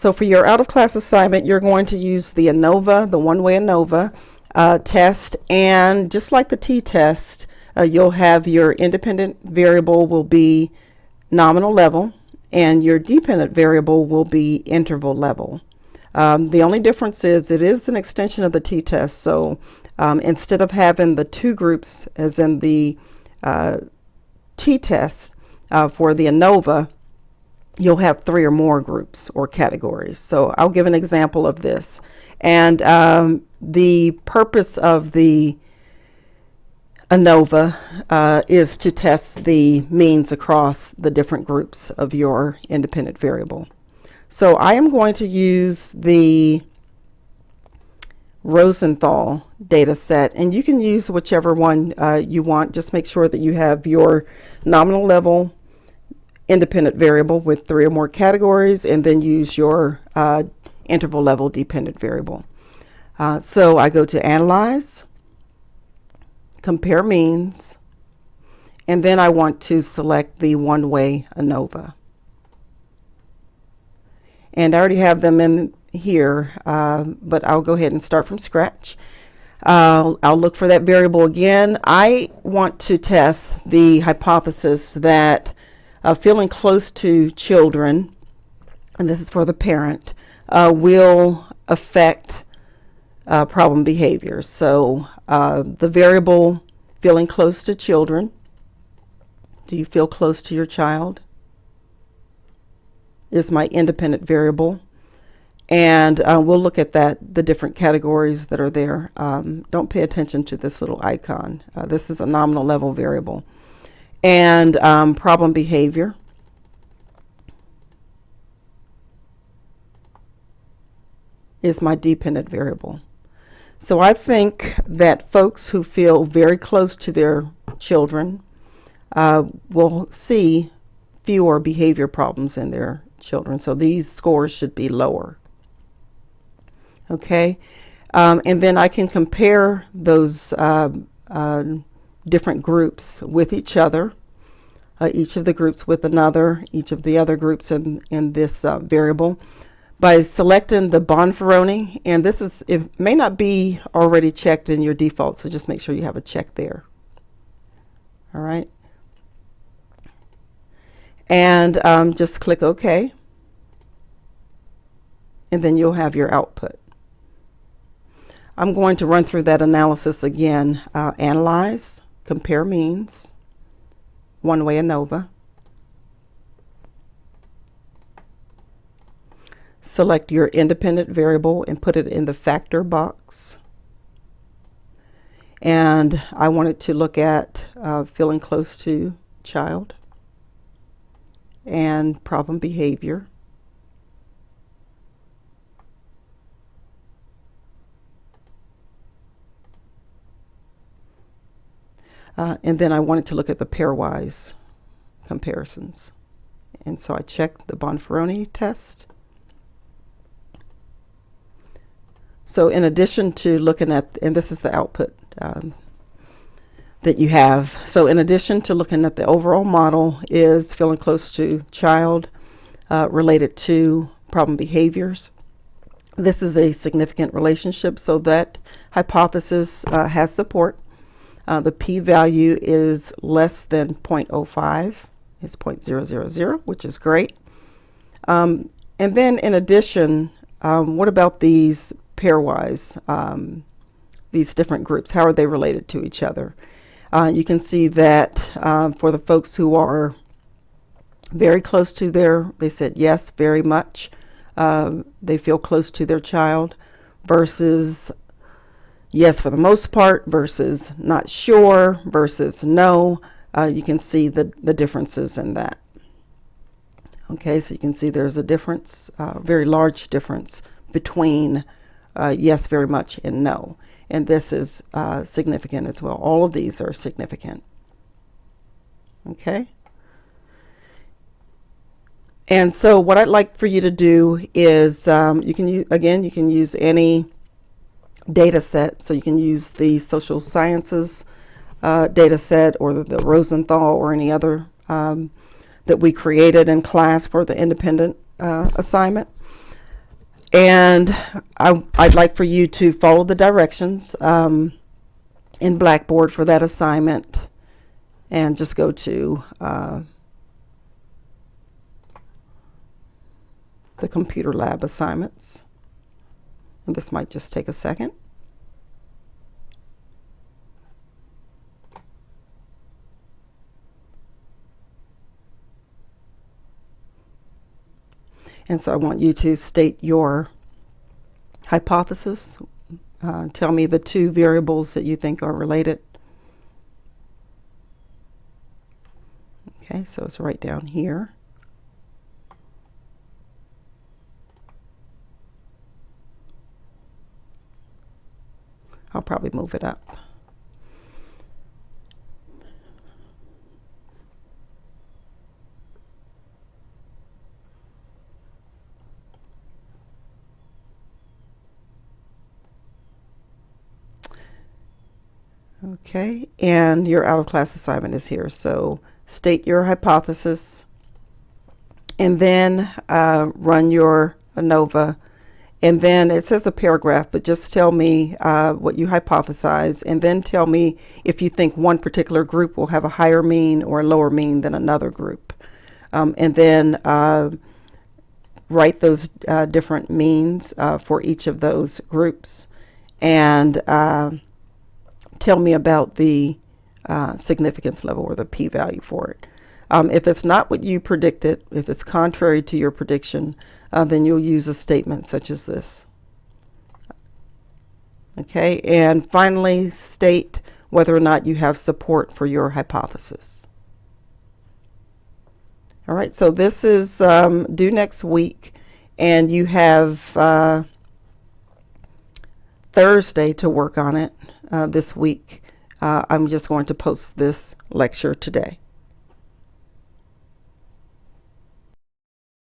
So for your out-of-class assignment, you're going to use the ANOVA, the one-way ANOVA test, and just like the t-test, you'll have your independent variable will be nominal level, and your dependent variable will be interval level. The only difference is it is an extension of the t-test, so instead of having the two groups as in the t-test, for the ANOVA, you'll have three or more groups or categories. So I'll give an example of this. And the purpose of the ANOVA is to test the means across the different groups of your independent variable. So I am going to use the Rosenthal data set, and you can use whichever one you want. Just make sure that you have your nominal level independent variable with three or more categories, and then use your interval level dependent variable. So I go to Analyze, Compare Means, and then I want to select the one-way ANOVA. And I already have them in here, but I'll go ahead and start from scratch. I'll look for that variable again. I want to test the hypothesis that feeling close to children, and this is for the parent, will affect problem behaviors. So the variable feeling close to children, do you feel close to your child, is my independent variable. And we'll look at the different categories that are there. Don't pay attention to this little icon. This is a nominal level variable. And problem behavior is my dependent variable. So I think that folks who feel very close to their children will see fewer behavior problems in their children. So these scores should be lower. Okay, and then I can compare those different groups with each other, each of the groups with another, each of the other groups in this variable, by selecting the Bivariate, and it may not be already checked in your default, so just make sure you have a check there. All right, and just click OK, and then you'll have your output. I'm going to run through that analysis again. Analyze, Compare Means, one-way ANOVA. Select your independent variable and put it in the factor box. And I wanted to look at feeling close to child and problem behavior. And then I wanted to look at the pairwise comparisons. And so I checked the Bivariate test. So in addition to looking at, and this is the output that you have. So in addition to looking at the overall model is feeling close to child related to problem behaviors. This is a significant relationship, so that hypothesis has support. The p-value is less than 0.05, it's 0.000, which is great. And then in addition, what about these pairwise, these different groups? How are they related to each other? You can see that for the folks who are very close to they said yes, very much. They feel close to their child, versus yes for the most part, versus not sure, versus no. You can see the differences in that. Okay, so you can see there's a difference, very large difference between yes very much and no. And this is significant as well. All of these are significant. Okay. And so what I'd like for you to do is you can use any data set. So you can use the social sciences data set, or the Rosenthal, or any other that we created in class for the independent assignment. And I'd like for you to follow the directions in Blackboard for that assignment, and just go to the computer lab assignments. And this might just take a second. And so I want you to state your hypothesis. Tell me the two variables that you think are related. Okay, so it's right down here. I'll probably move it up. Okay, and your out-of-class assignment is here. So state your hypothesis, and then run your ANOVA. And then it says a paragraph, but just tell me what you hypothesize, and then tell me if you think one particular group will have a higher mean or a lower mean than another group. And then write those different means for each of those groups, and tell me about the significance level, or the p-value for it. If it's not what you predicted, if it's contrary to your prediction, then you'll use a statement such as this. Okay, and finally state whether or not you have support for your hypothesis. All right, so this is due next week, and you have Thursday to work on it this week. I'm just going to post this lecture today.